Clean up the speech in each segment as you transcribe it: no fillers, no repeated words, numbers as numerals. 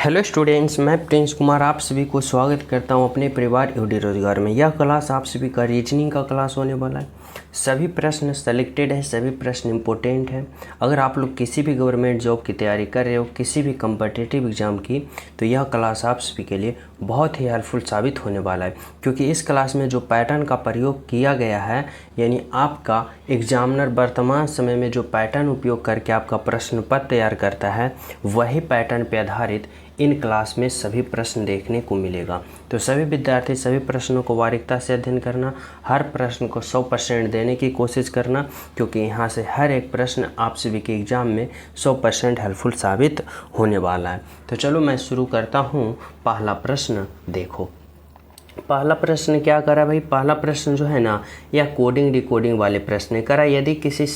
Hello students, मैं Prince Kumar आप सभी को स्वागत करता हूं अपने परिवार यूडी रोजगार में। यह क्लास आप सभी का रीजनिंग का क्लास होने वाला है। सभी प्रश्न सेलेक्टेड है, सभी प्रश्न इंपॉर्टेंट है। अगर आप लोग किसी भी गवर्नमेंट जॉब की तैयारी कर रहे हो, किसी भी कम्पिटिटिव एग्ज़ाम की, तो यह क्लास आप सभी के लिए बहुत ही हेल्पफुल साबित होने वाला है। क्योंकि इस क्लास में जो पैटर्न का प्रयोग किया गया है, यानी आपका एग्जामिनर वर्तमान समय में जो पैटर्न उपयोग करके आपका प्रश्न पत्र तैयार करता है, वही पैटर्न पर आधारित इन क्लास में सभी प्रश्न देखने को मिलेगा। तो सभी विद्यार्थी सभी प्रश्नों को बारीकता से अध्ययन करना, हर प्रश्न को 100% देने की कोशिश करना, क्योंकि यहाँ से हर एक प्रश्न आप सभी के एग्ज़ाम में 100% हेल्पफुल साबित होने वाला है। तो चलो मैं शुरू करता हूँ। पहला प्रश्न देखो। पहला प्रश्न क्या करा भाई? पहला प्रश्न जो है ना, यह कोडिंग डिकोडिंग वाले प्रश्न करा। यदि किसी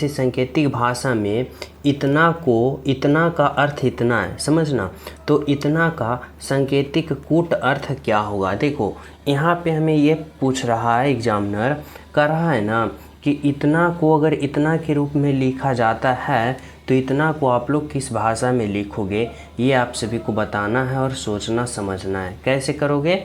सांकेतिक भाषा में इतना का अर्थ इतना है, समझना, तो इतना का सांकेतिक कूट अर्थ क्या होगा? देखो यहाँ पे हमें ये पूछ रहा है, एग्जामिनर कर रहा है ना कि इतना को अगर इतना के रूप में लिखा जाता है तो इतना को आप लोग किस भाषा में लिखोगे, ये आप सभी को बताना है और सोचना समझना है। कैसे करोगे?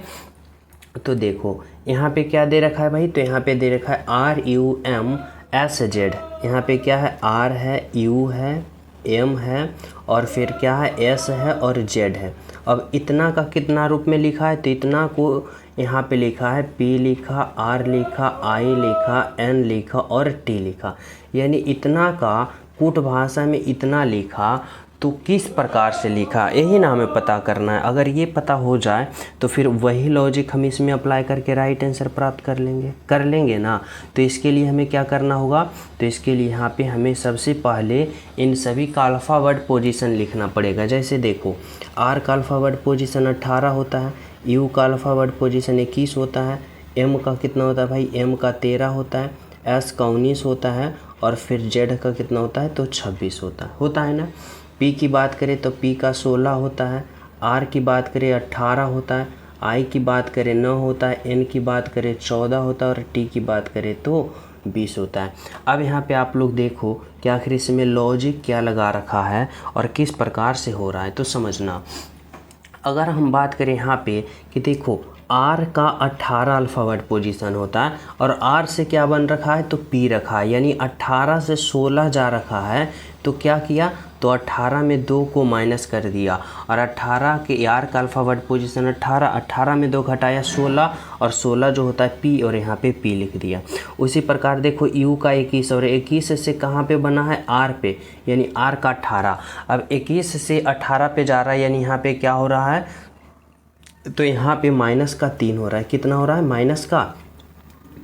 तो देखो यहाँ पे क्या दे रखा है भाई? तो यहाँ पे दे रखा है RUMSZ। यहाँ पे क्या है? R है, U है, M है और फिर क्या है? S है और Z है। अब इतना का कितना रूप में लिखा है? तो इतना को यहाँ पे लिखा है P लिखा, R लिखा, I लिखा, N लिखा और T लिखा। यानी इतना का कूट भाषा में इतना लिखा, तो किस प्रकार से लिखा, यही ना हमें पता करना है। अगर ये पता हो जाए तो फिर वही लॉजिक हम इसमें अप्लाई करके राइट आंसर प्राप्त कर लेंगे ना। तो इसके लिए हमें क्या करना होगा? तो इसके लिए यहाँ पे हमें सबसे पहले इन सभी का अल्फ़ावर्ड पोजीशन लिखना पड़ेगा। जैसे देखो, R का अल्फ़ावर्ड पोजीशन 18 होता है, U का अल्फ़ावर्ड पोजीशन 21 होता है, M का कितना होता है भाई? M का 13 होता है, S का 19 होता है और फिर Z का कितना होता है? तो 26 होता है ना। P की बात करें तो P का 16 होता है, R की बात करें 18 होता है, I की बात करें 9 होता है, N की बात करें 14 होता है और T की बात करें तो 20 होता है। अब यहाँ पे आप लोग देखो कि आखिर इसमें लॉजिक क्या लगा रखा है और किस प्रकार से हो रहा है, तो समझना। अगर हम बात करें यहाँ पे कि देखो R का 18 अल्फ़ावर्ड पोजीशन होता है और R से क्या बन रखा है? तो P रखा है, यानी 18 से 16 जा रखा है। तो क्या किया? तो 18 में 2 को माइनस कर दिया और 18 के R का अल्फ़ावर्ड पोजीशन 18 में 2 घटाया 16 और 16 जो होता है P और यहाँ पे P लिख दिया। उसी प्रकार देखो U का 21 और 21 से कहाँ पे बना है? R पे, यानी R का 18। अब 21 से 18 पे जा रहा है, यानी यहाँ पे क्या हो रहा है? तो यहाँ पे माइनस का 3 हो रहा है। कितना हो रहा है? माइनस का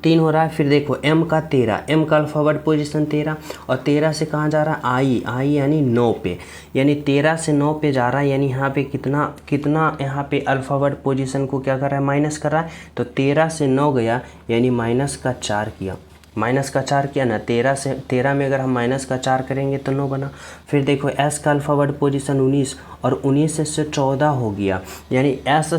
3 हो रहा है। फिर देखो M का 13, M का अल्फ़ावर्ड पोजीशन 13 और 13 से कहाँ जा रहा है? I यानी 9 पे, यानी 13 से 9 पे जा रहा है। यानी यहाँ पे कितना यहाँ पे अल्फ़ावर्ड पोजीशन को क्या कर रहा है? माइनस कर रहा है। तो 13 से 9 गया, यानी माइनस का 4 किया, ना। 13 में अगर हम माइनस का 4 करेंगे तो 9 बना। फिर देखो S का अल्फ़ावर्ड पोजीशन 19 और 19 से 14 हो गया, यानी S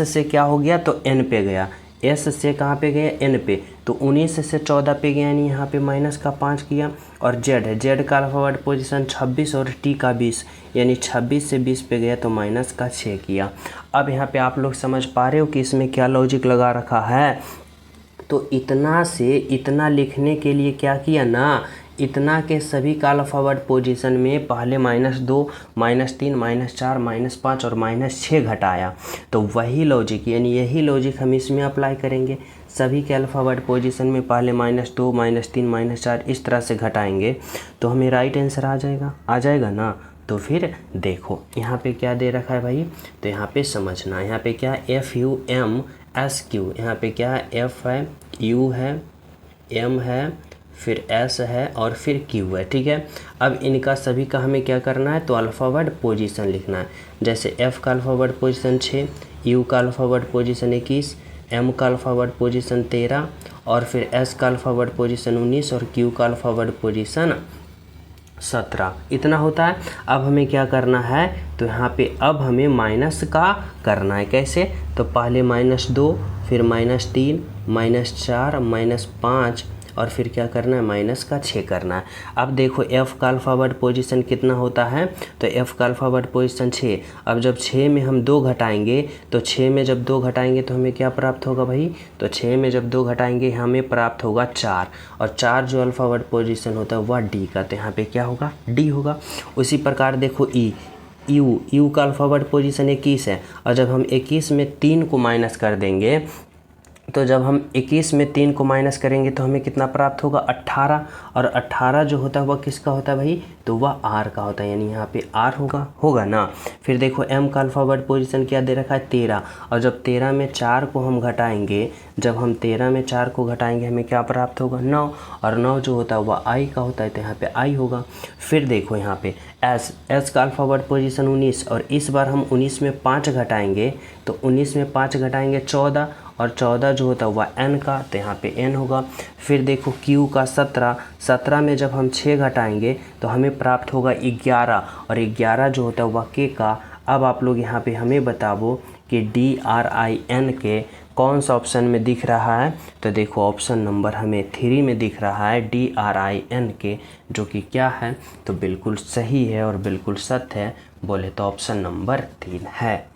से क्या हो गया? तो N पे गया। S से कहाँ पे गया? N पे। तो 19 से 14 पे गया, यानी यहाँ पे माइनस का 5 किया। और Z का अल्फ़ावर्ड पोजीशन 26 और T का 20, यानी 26 से 20 पे गया तो माइनस का 6 किया। अब यहाँ पे आप लोग समझ पा रहे हो कि इसमें क्या लॉजिक लगा रखा है? तो इतना से इतना लिखने के लिए क्या किया ना, इतना के सभी का अल्फ़ावर्ड पोजीशन में पहले -2, -3, -4, -5 और -6 घटाया। तो वही लॉजिक, यानी यही लॉजिक हम इसमें अप्लाई करेंगे। सभी के अल्फ़ावर्ड पोजीशन में पहले -2, -3, -4 इस तरह से घटाएंगे तो हमें राइट आंसर आ जाएगा ना। तो फिर देखो यहाँ पे क्या दे रखा है भाई? तो यहाँ पे समझना, यहाँ पे क्या है? FUMSQ, यहाँ पे क्या है? F है, U है, M है, फिर S है और फिर Q है, ठीक है। अब इनका सभी का हमें क्या करना है? तो अल्फ़ावर्ड पोजीशन लिखना है। जैसे F का अल्फ़ावर्ड पोजीशन 6, U का अल्फ़ावर्ड पोजीशन 21, M का अल्फ़ावर्ड पोजीशन 13 और फिर S का अल्फ़ावर्ड पोजीशन 19 और Q का अल्फ़ावर्ड पोजीशन 17। इतना होता है। अब हमें क्या करना है? तो यहाँ पे अब हमें माइनस का करना है। कैसे? तो पहले -2, फिर -3, -4, -5 और फिर क्या करना है, माइनस का 6 करना है। अब देखो एफ़ का अल्फ़ाबेट पोजीशन कितना होता है, तो एफ़ का अल्फ़ाबेट पोजीशन 6। अब जब 6 में हम 2 घटाएंगे तो 6 में जब 2 घटाएंगे तो हमें क्या प्राप्त होगा भाई, तो 6 में जब 2 घटाएंगे हमें प्राप्त होगा 4, और 4 जो अल्फ़ाबेट पोजीशन होता है वह डी का, तो यहाँ पे क्या होगा, डी होगा। उसी प्रकार देखो यू का अल्फ़ाबेट पोजीशन 21 है, और जब हम 21 में 3 को माइनस कर देंगे, तो जब हम 21 में 3 को माइनस करेंगे तो हमें कितना प्राप्त होगा, 18, और 18 जो होता है वह किसका होता है भाई, तो वह आर का होता है, यानी यहाँ पे आर होगा ना। फिर देखो एम का अल्फ़ाबेट पोजीशन क्या दे रखा है, 13, और जब 13 में 4 को हम घटाएंगे, जब हम 13 में 4 को घटाएंगे हमें क्या प्राप्त होगा, 9, और 9 जो होता है वह आई का होता है, तो यहाँ पे आई होगा। फिर देखो यहाँ पे एस का अल्फ़ाबेट पोजीशन 19, और इस बार हम 19 में 5 घटाएंगे, तो 19 में 5 घटाएंगे 14, और 14 जो होता है वह एन का, तो यहाँ पे एन होगा। फिर देखो क्यू का 17 में जब हम 6 घटाएंगे तो हमें प्राप्त होगा 11, और 11 जो होता है वह के का। अब आप लोग यहाँ पे हमें बताओ कि DRIN के कौन सा ऑप्शन में दिख रहा है, तो देखो ऑप्शन नंबर हमें 3 में दिख रहा है DRIN के, जो कि क्या है, तो बिल्कुल सही है और बिल्कुल सत्य है, बोले तो ऑप्शन नंबर 3 है।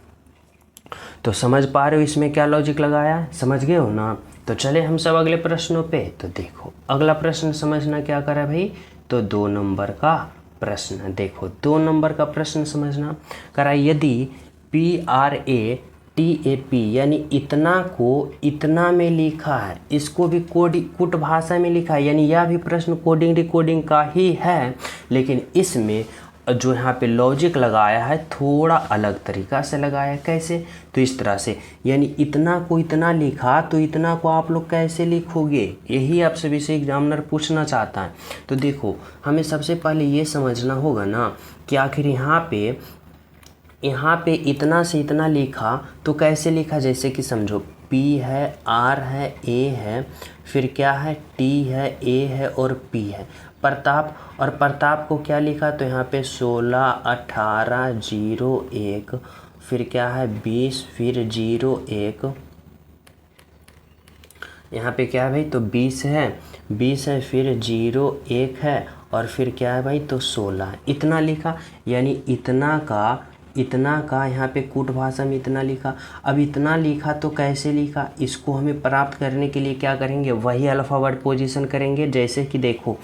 तो समझ पा रहे हो इसमें क्या लॉजिक लगाया, समझ गए हो ना। तो चले हम सब अगले प्रश्नों पे। तो देखो अगला प्रश्न समझना क्या करा भाई, तो 2 नंबर का प्रश्न। देखो 2 नंबर का प्रश्न समझना करा, यदि PRATAP यानी इतना को इतना में लिखा है, इसको भी कुट भाषा में लिखा है, यानी यह भी प्रश्न कोडिंग डिकोडिंग का ही है, लेकिन इसमें जो यहाँ पे लॉजिक लगाया है थोड़ा अलग तरीका से लगाया है। कैसे, तो इस तरह से, यानी इतना को इतना लिखा, तो इतना को आप लोग कैसे लिखोगे, यही आप सभी से एग्जामिनर पूछना चाहता है। तो देखो हमें सबसे पहले ये समझना होगा ना कि आखिर यहाँ पे इतना से इतना लिखा तो कैसे लिखा। जैसे कि समझो P है, R है, A है, फिर क्या है, T है, A है और P है, प्रताप को क्या लिखा, तो यहाँ पे 16, 18, 0, 1, फिर क्या है 20, फिर 0, 1, यहाँ पे क्या है भाई, तो 20 है, फिर 0, 1 है, और फिर क्या है भाई, तो 16, इतना लिखा। यानी इतना का यहाँ पे कूट भाषा में इतना लिखा। अब इतना लिखा तो कैसे लिखा, इसको हमें प्राप्त करने के लिए क्या करेंगे, वही अल्फ़ाबेट पोजीशन करेंगे। जैसे कि देखो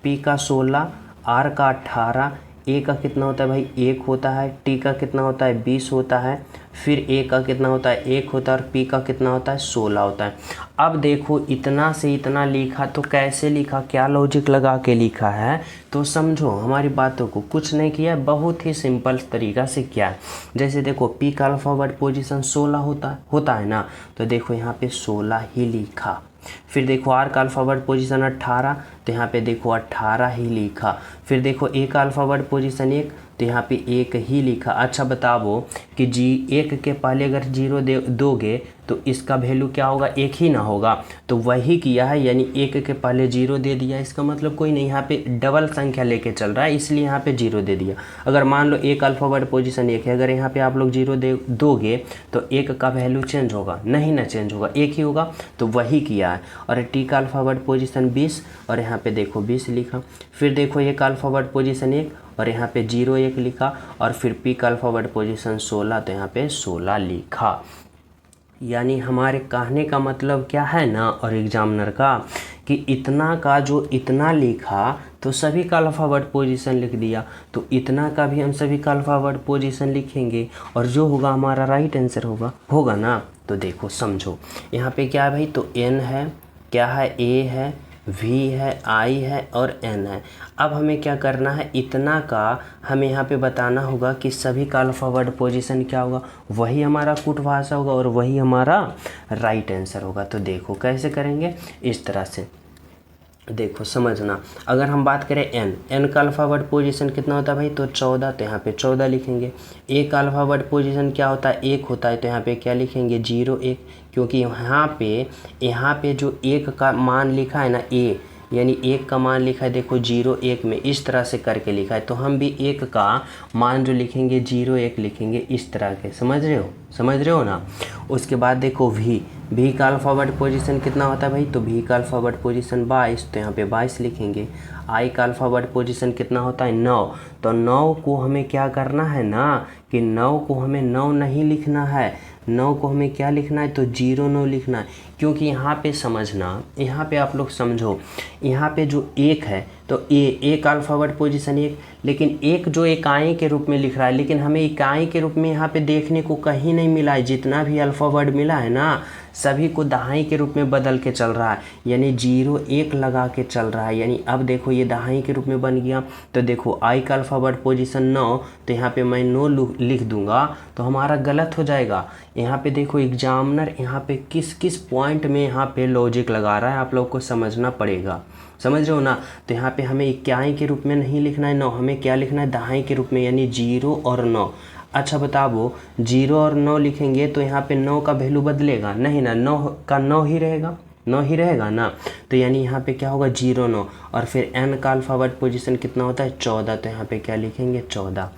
P का 16, R का 18, A का कितना होता है भाई, 1 होता है, T का कितना होता है 20 होता है, फिर A का कितना होता है 1 होता है, और P का कितना होता है 16 होता है। अब देखो इतना से इतना लिखा तो कैसे लिखा, क्या लॉजिक लगा के लिखा है, तो समझो हमारी बातों को, कुछ नहीं किया, बहुत ही सिंपल तरीका से किया है। जैसे देखो P का अल्फ़ाबेट पोजीशन 16 होता है ना, तो देखो यहाँ पे 16 ही लिखा। फिर देखो R का अल्फ़ाबेट पोजीशन 18, तो यहाँ पे देखो 18 ही लिखा। फिर देखो A का अल्फ़ाबेट पोजीशन 1, तो यहाँ पे 1 ही लिखा। अच्छा बताओ कि G1 के पहले अगर 0 दोगे तो इसका वैल्यू क्या होगा, 1 ही ना होगा, तो वही किया है, यानी 1 के पहले 0 दे दिया। इसका मतलब कोई नहीं, यहाँ पे डबल संख्या लेके चल रहा है, इसलिए यहाँ पे 0 दे दिया। अगर मान लो एक अल्फ़ाबेट पोजीशन 1 है, अगर यहाँ पे आप लोग 0 दोगे तो 1 का वैल्यू चेंज होगा, नहीं ना चेंज होगा, 1 ही होगा, तो वही किया है। और T का अल्फ़ाबेट पोजीशन 20, और यहाँ पे देखो 20 लिखा। फिर देखो A का अल्फ़ाबेट पोजीशन 1, और यहाँ पे 0, 1 लिखा, और फिर P का अल्फ़ाबेट पोजीशन 16, तो यहाँ पे 16 लिखा। यानी हमारे कहने का मतलब क्या है ना, और एग्जामिनर का, कि इतना का जो इतना लिखा तो सभी का अल्फ़ाबेट पोजीशन लिख दिया, तो इतना का भी हम सभी का अल्फ़ाबेट पोजीशन लिखेंगे, और जो होगा हमारा राइट आंसर होगा ना। तो देखो समझो यहाँ पे क्या है भाई, तो N है, क्या है, A है, V है, I है और N है। अब हमें क्या करना है, इतना का हमें यहाँ पे बताना होगा कि सभी का अल्फ़ाबेट पोजीशन क्या होगा, वही हमारा कूट भाषा होगा और वही हमारा राइट आंसर होगा। तो देखो कैसे करेंगे, इस तरह से देखो समझना। अगर हम बात करें N का अल्फ़ाबेट पोजीशन कितना होता है भाई, तो 14, तो यहाँ पे 14 लिखेंगे। A का अल्फ़ाबेट पोजीशन क्या होता है, 1 होता है, तो यहाँ पे क्या लिखेंगे 0, 1, क्योंकि यहाँ पे जो 1 का मान लिखा है ना, A यानी 1 का मान लिखा है, देखो 0, 1 में इस तरह से करके लिखा है, तो हम भी 1 का मान जो लिखेंगे 0, 1 लिखेंगे इस तरह के। समझ रहे हो ना। उसके बाद देखो भी का अल्फ़ाबेट पोजीशन कितना होता है भाई, तो भी का अल्फ़ाबेट पोजीशन 22, तो यहाँ पे 22 लिखेंगे। आई का अल्फ़ाबेट पोजीशन कितना होता है 9, तो 9 को हमें क्या करना है ना कि 9 को हमें 9 नहीं लिखना है, 9 को हमें क्या लिखना है, तो 09 लिखना है। क्योंकि यहाँ पे समझना, यहाँ पे आप लोग समझो, यहाँ पे जो एक है तो एक अल्फ़ाबेट पोजीशन एक, लेकिन एक जो इकाई के रूप में लिख रहा है, लेकिन हमें इकाई के रूप में यहाँ पे देखने को कहीं नहीं मिला है। जितना भी अल्फ़ाबेट मिला है ना सभी को दहाई के रूप में बदल के चल रहा है, यानी 01 लगा के चल रहा है। यानी अब देखो ये दहाई के रूप में बन गया। तो देखो आई का अल्फ़ाबेट पोजीशन 9, तो यहाँ पे मैं 9 लिख दूंगा तो हमारा गलत हो जाएगा। यहाँ पे देखो एग्जामिनर यहाँ पे किस किस पॉइंट में यहाँ पे लॉजिक लगा रहा है, आप लोग को समझना पड़ेगा। समझ रहे हो ना। तो यहाँ पे हमें इक्याई के रूप में नहीं लिखना है 9, हमें क्या लिखना है दहाई के रूप में, यानी 0 और 9। अच्छा बताओ 0 और 9 लिखेंगे तो यहाँ पे 9 का वैल्यू बदलेगा नहीं ना, 9 का 9 ही रहेगा, 9 ही रहेगा ना। तो यानी यहाँ पे क्या होगा 09, और फिर n का अल्फ़ाबेट पोजीशन कितना होता है 14, तो यहाँ पे क्या लिखेंगे 14।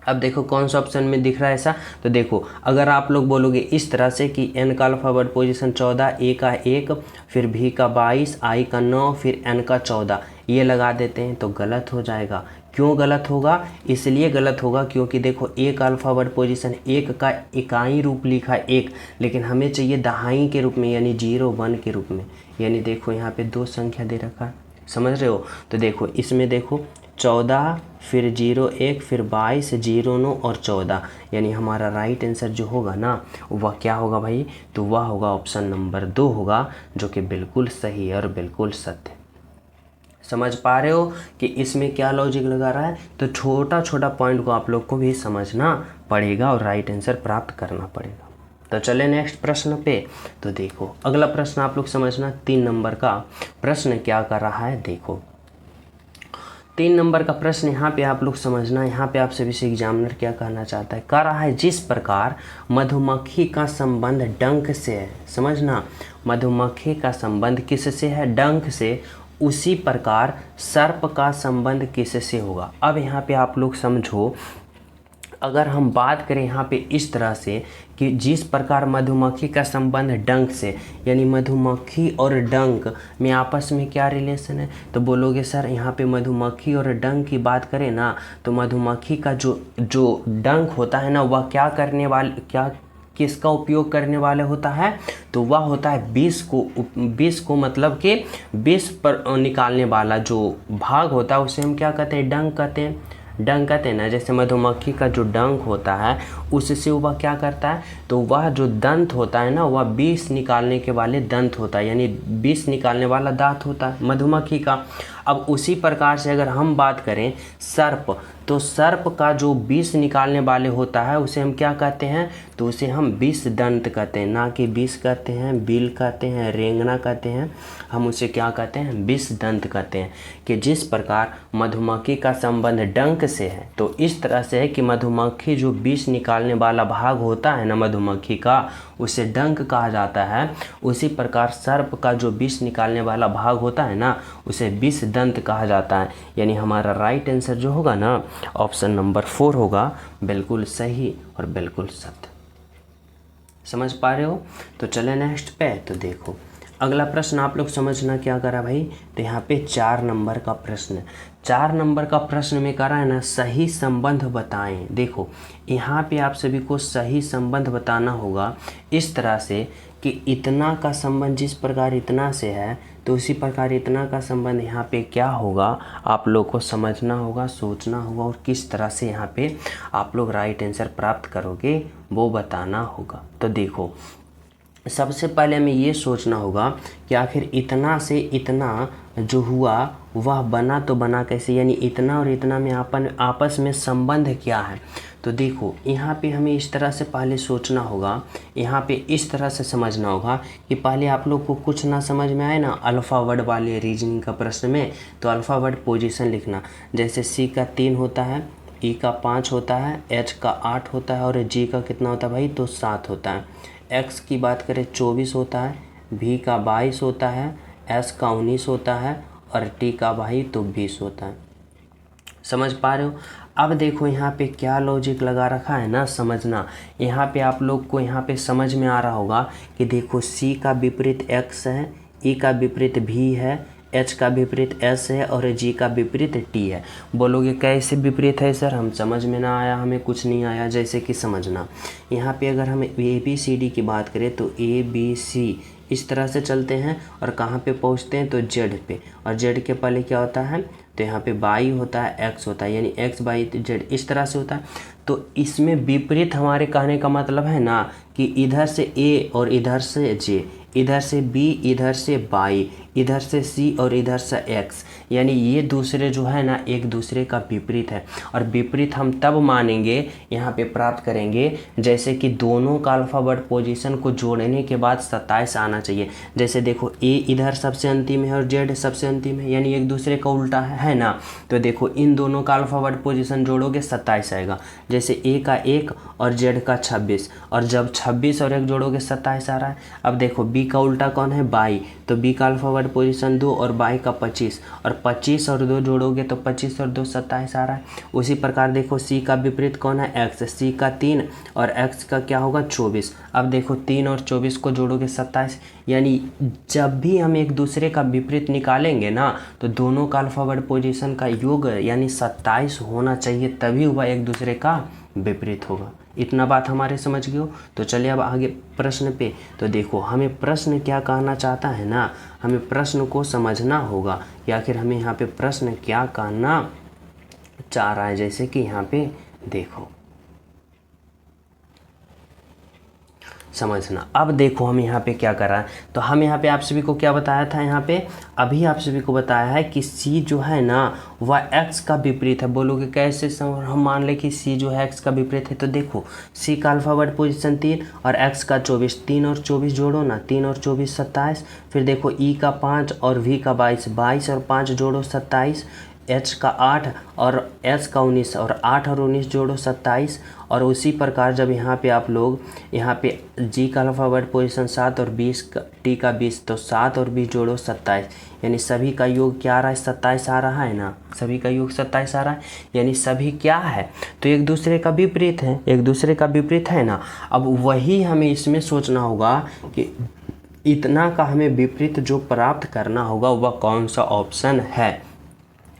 अब देखो कौन सा ऑप्शन में दिख रहा है ऐसा, तो देखो अगर आप लोग बोलोगे इस तरह से कि n का अल्फ़ाबेट पोजीशन 14, a का 1, फिर v का 22, i का 9, फिर n का 14, ये लगा देते हैं तो गलत हो जाएगा। क्यों गलत होगा, इसलिए गलत होगा क्योंकि देखो a का अल्फ़ाबेट पोजीशन 1 का इकाई रूप लिखा है 1, लेकिन हमें चाहिए दहाई के रूप में, यानी 01 के रूप में। यानी देखो यहाँ पे 2 संख्या दे रखा है, समझ रहे हो। तो देखो इसमें देखो 14, फिर 01, फिर 22, 09 और 14, यानी हमारा राइट आंसर जो होगा ना वह क्या होगा भाई, तो वह होगा ऑप्शन नंबर 2 होगा, जो कि बिल्कुल सही है और बिल्कुल सत्य। समझ पा रहे हो कि इसमें क्या लॉजिक लगा रहा है। तो छोटा छोटा पॉइंट को आप लोग को भी समझना पड़ेगा और राइट आंसर प्राप्त करना पड़ेगा। तो चले नेक्स्ट प्रश्न पे। तो देखो अगला प्रश्न आप लोग समझना, 3 नंबर का प्रश्न क्या कर रहा है। देखो 3 नंबर का प्रश्न यहाँ पे आप लोग समझना, यहाँ पे आप सभी से एग्जामिनर क्या कहना चाहता है, कह रहा है जिस प्रकार मधुमक्खी का संबंध डंक से है, समझना मधुमक्खी का संबंध किससे है, डंक से, उसी प्रकार सर्प का संबंध किससे होगा। अब यहाँ पे आप लोग समझो, अगर हम बात करें यहाँ पे इस तरह से कि जिस प्रकार मधुमक्खी का संबंध डंक से, यानी मधुमक्खी और डंक में आपस में क्या रिलेशन है, तो बोलोगे सर यहाँ पे मधुमक्खी और डंक की बात करें ना तो मधुमक्खी का जो डंक होता है ना वह क्या करने वाले, क्या किसका उपयोग करने वाले होता है, तो वह होता है विष को मतलब कि विष पर निकालने वाला जो भाग होता है उसे हम क्या कहते हैं, डंक कहते हैं। डंक कहते हैं ना, जैसे मधुमक्खी का जो डंक होता है उससे वह क्या करता है, तो वह जो दंत होता है ना वह विष निकालने के वाले दंत होता है, यानी विष निकालने वाला दांत होता है मधुमक्खी का। अब उसी प्रकार से अगर हम बात करें सर्प, तो सर्प का जो विष निकालने वाले होता है उसे हम क्या कहते हैं, तो उसे हम विष दंत कहते हैं, ना कि विष कहते हैं, बिल कहते हैं, रेंगना कहते हैं, हम उसे क्या कहते हैं, विष दंत कहते हैं। कि जिस प्रकार मधुमक्खी का संबंध डंक से है, तो इस तरह से है कि मधुमक्खी जो विष निकालने वाला भाग होता है ना मधुमक्खी का उसे डंक कहा जाता है, उसी प्रकार सर्प का जो विष निकालने वाला भाग होता है ना उसे विष दंत कहा जाता है। यानी हमारा राइट आंसर जो होगा ना ऑप्शन नंबर 4 होगा, बिल्कुल सही और बिल्कुल सत्य। समझ पा रहे हो। तो चले नेक्स्ट पे। तो देखो अगला प्रश्न आप लोग समझना क्या करा भाई, तो यहाँ पे 4 नंबर का प्रश्न, 4 नंबर का प्रश्न में करा है ना सही संबंध बताएं। देखो यहाँ पे आप सभी को सही संबंध बताना होगा इस तरह से कि इतना का संबंध जिस प्रकार इतना से है तो उसी प्रकार इतना का संबंध यहाँ पे क्या होगा, आप लोग को समझना होगा, सोचना होगा और किस तरह से यहाँ पे आप लोग राइट आंसर प्राप्त करोगे वो बताना होगा। तो देखो सबसे पहले हमें ये सोचना होगा कि आखिर इतना से इतना जो हुआ वह बना तो बना कैसे, यानी इतना और इतना में आपस में संबंध क्या है। तो देखो यहाँ पे हमें इस तरह से पहले सोचना होगा, यहाँ पे इस तरह से समझना होगा कि पहले आप लोग को कुछ ना समझ में आए ना अल्फ़ावर्ड वाले रीजनिंग का प्रश्न में, तो अल्फ़ावर्ड पोजीशन लिखना, जैसे सी का 3 होता है, ई का 5 होता है, एच का 8 होता है और जी का कितना होता है भाई, तो 7 होता है। एक्स की बात करें 24 होता है, भी का 22 होता है, एस का 19 होता है और टी का भाई तो 20 होता है। समझ पा रहे हो। अब देखो यहाँ पे क्या लॉजिक लगा रखा है ना, समझना। यहाँ पे आप लोग को यहाँ पे समझ में आ रहा होगा कि देखो C का विपरीत X है, E का विपरीत V है, H का विपरीत S है और G का विपरीत T है। बोलोगे कैसे विपरीत है सर, हम समझ में ना आया, हमें कुछ नहीं आया। जैसे कि समझना, यहाँ पे अगर हम ABCD की बात करें तो ABC इस तरह से चलते हैं और कहाँ पे पहुँचते हैं तो Z पे, और Z के पहले क्या होता है तो यहाँ पे Y होता है, X होता है, यानी X Y Z इस तरह से होता है। तो इसमें विपरीत हमारे कहने का मतलब है ना कि इधर से A और इधर से J, इधर से B, इधर से Y, इधर से C और इधर से X, यानी ये दूसरे जो है ना एक दूसरे का विपरीत है। और विपरीत हम तब मानेंगे, यहाँ पे प्राप्त करेंगे जैसे कि दोनों का अल्फ़ाबेट पोजीशन को जोड़ने के बाद 27 आना चाहिए। जैसे देखो A इधर सबसे अंतिम है और Z सबसे अंतिम है, यानी एक दूसरे का उल्टा है ना। तो देखो इन दोनों का अल्फ़ाबेट पोजीशन जोड़ोगे 27 आएगा। जैसे A का 1 और Z का 26, और जब 26 और 1 जोड़ोगे 27 आ रहा है। अब देखो B का उल्टा कौन है, बाई, तो B का अल्फ़ाबेट पोजीशन 2 और बाई का 25, और 25 और 2 जोड़ोगे तो 25 और 2 27 आ रहा है। उसी प्रकार देखो C का विपरीत कौन है, X, C का 3 और X का क्या होगा 24। अब देखो 3 और 24 को जोड़ोगे 27, यानी जब भी हम एक दूसरे का विपरीत निकालेंगे ना तो दोनों का अल्फ़ाबेट पोजीशन का योग यानी 27 होना चाहिए, तभी वह एक दूसरे का विपरीत होगा। इतना बात हमारे समझ गए हो। तो चलिए अब आगे प्रश्न पे। तो देखो हमें प्रश्न क्या कहना चाहता है ना, हमें प्रश्न को समझना होगा कि आखिर हमें यहाँ पे प्रश्न क्या कहना चाह रहा है। जैसे कि यहाँ पे देखो समझना। अब देखो हम यहाँ पे क्या कर रहा है, तो हम यहाँ पे आप सभी को क्या बताया था, यहाँ पे अभी आप सभी को बताया है कि C जो है ना वह X का विपरीत है। बोलोगे कैसे हम मान ले कि C जो है X का विपरीत है। तो देखो C का अल्फ़ाबेट पोजीशन 3 और X का 24, 3 और 24 जोड़ो ना, 3 और 24 27। फिर देखो E का 5 और V का 22, 22 और 5 जोड़ो 27, H का 8 और S का 19, और 8 और 19 जोड़ो 27। और उसी प्रकार जब यहाँ पे आप लोग यहाँ पे G का अल्फ़ाबेट पोजीशन 7 और 20 का T का 20, तो 7 और 20 जोड़ो 27, यानी सभी का योग क्या आ रहा है 27 आ रहा है ना, सभी का योग 27 आ रहा है, यानी सभी क्या है तो एक दूसरे का विपरीत है, एक दूसरे का विपरीत है ना। अब वही हमें इसमें सोचना होगा कि इतना का हमें विपरीत जो प्राप्त करना होगा वह कौन सा ऑप्शन है,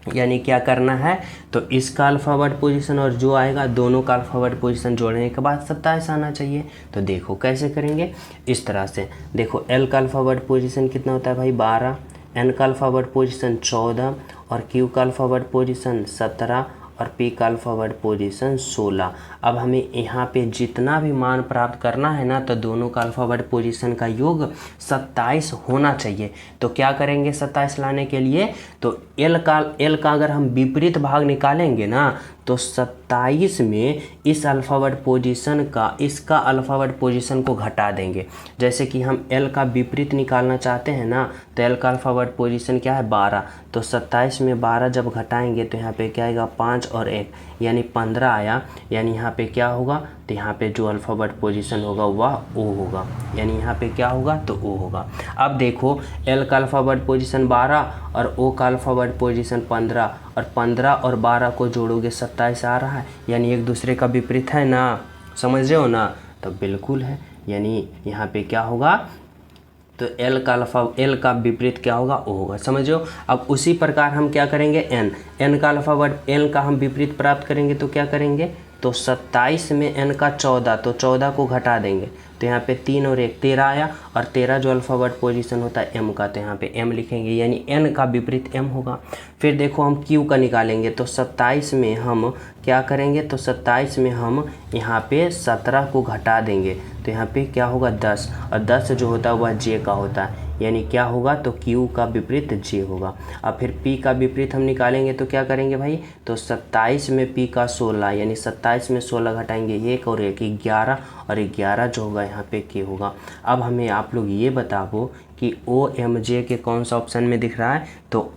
यानी क्या करना है तो इसका अल्फ़ाबेट पोजीशन और जो आएगा दोनों का अल्फ़ाबेट पोजीशन जोड़ने के बाद 27 आना चाहिए। तो देखो कैसे करेंगे, इस तरह से देखो L का अल्फ़ाबेट पोजीशन कितना होता है भाई 12, N का अल्फ़ाबेट पोजीशन 14 और Q का अल्फ़ाबेट पोजीशन 17 और P का अल्फ़ाबेट पोजीशन 16। अब हमें यहाँ पे जितना भी मान प्राप्त करना है ना तो दोनों का अल्फ़ाबेट पोजीशन का योग 27 होना चाहिए। तो क्या करेंगे 27 लाने के लिए, तो L का अगर हम विपरीत भाग निकालेंगे ना तो 27 में इस अल्फ़ाबेट पोजीशन का इसका अल्फ़ाबेट पोजीशन को घटा देंगे। जैसे कि हम L का विपरीत निकालना चाहते हैं ना तो L का अल्फ़ाबेट पोजीशन क्या है 12, तो 27 में 12 जब घटाएंगे तो यहाँ पे क्या आएगा 5 और 1 यानी 15 आया, यानी यहाँ पे क्या होगा तो यहाँ पे जो अल्फ़ाबेट पोजीशन होगा वह O होगा, यानी यहाँ पे क्या होगा तो O होगा। अब देखो L का अल्फ़ाबेट पोजीशन 12 और O का अल्फ़ाबेट पोजीशन 15, और 15 और 12 को जोड़ोगे 27 आ रहा है, यानी एक दूसरे का विपरीत है ना, समझ रहे हो ना। तो बिल्कुल है, यानी यहाँ पे क्या होगा तो L का विपरीत क्या होगा O होगा, समझो। अब उसी प्रकार हम क्या करेंगे N का अल्फ़ाबेट N का हम विपरीत प्राप्त करेंगे तो क्या करेंगे तो 27 में N का 14, तो 14 को घटा देंगे तो यहाँ पे 3 और 1 13 आया, और 13 जो अल्फ़ाबेट पोजीशन होता है M का तो यहाँ पे M लिखेंगे, यानी N का विपरीत M होगा। फिर देखो हम Q का निकालेंगे तो 27 में हम क्या करेंगे तो 27 में हम यहाँ पे 17 को घटा देंगे तो यहाँ पे क्या होगा 10, और 10 जो होता है वह J का होता है, यानी क्या होगा तो Q का विपरीत J होगा। अब फिर P का विपरीत हम निकालेंगे तो क्या करेंगे भाई तो 27 में P का 16, यानी 27 में 16 घटाएंगे 1 और 1 11, और 11 जो होगा यहाँ पे K होगा। अब हमें आप लोग ये बताओ कि OMJ के कौन सा ऑप्शन में दिख रहा है, तो